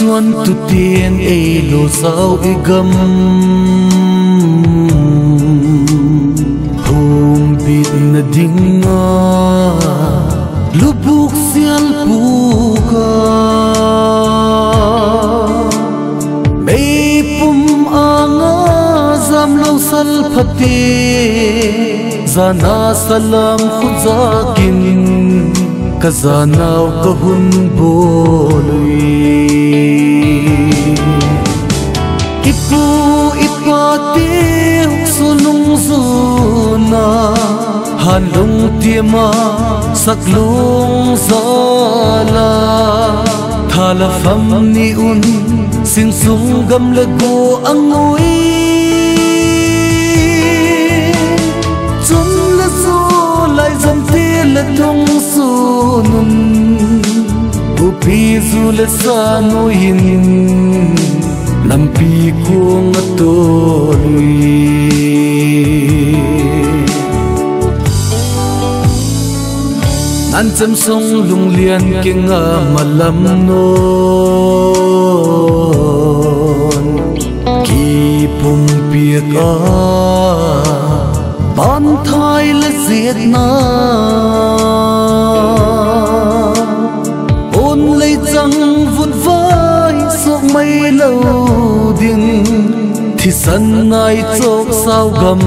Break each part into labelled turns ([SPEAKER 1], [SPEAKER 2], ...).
[SPEAKER 1] xuân tu tiên ấy lô sao ý gầm hôm bịt na đinh nga lubuk sial puka mei pum anga zam lo sal phate zana salam khuzakin kazanaw kahun bolui ipu ipate sunung zuna hanlung tiama saklung zala thala fam ni un sing sung gam lagu angui chun la zo lai zam te la tung sunun upi zu la sa no yin lampi ko ngatolui nan cham song lung lian kenga malam non ki pum piaka ban thai la ziet na ôn lấy răng vun vai sok mây lâu đình thì sân ngay chốc sao gầm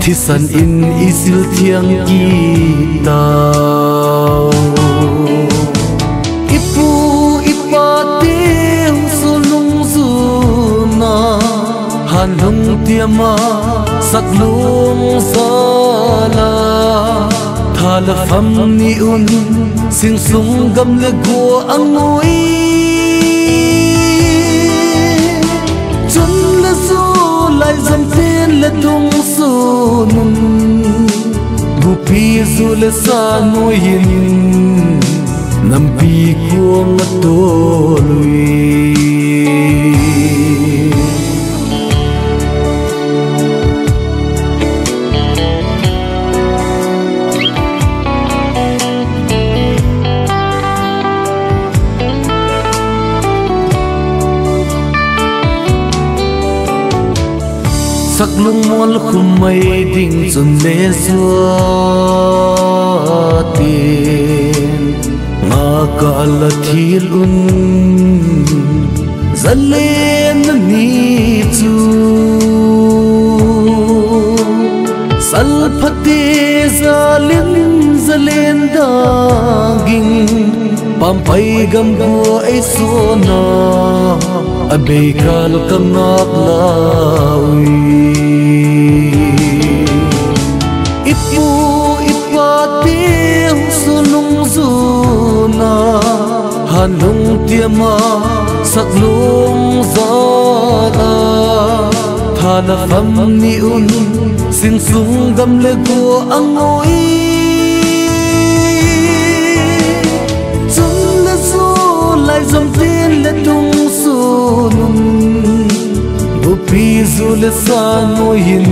[SPEAKER 1] thì sân in isil thiang ki tao ipu ipate sulung zuna han lung tiama saklung sala thala fam ni un sing sung gam le go angoi chun la zo lai zam ten la tung sunun bupi zu la sa no yin nampi ko ngatolui sắc lung muôn khum mây đình dần lê xua tiền ngã cả là thiên un dần lên ni chu sal phate zalen daging pampai gam go ai sona abe kal kanak lawi ipu ipate sunung zuna hanung tiama saklung zala thala fam ni un sing sung gam le go angoi chun la zo lai zam ten la tung sunun bupi zu la sa no yin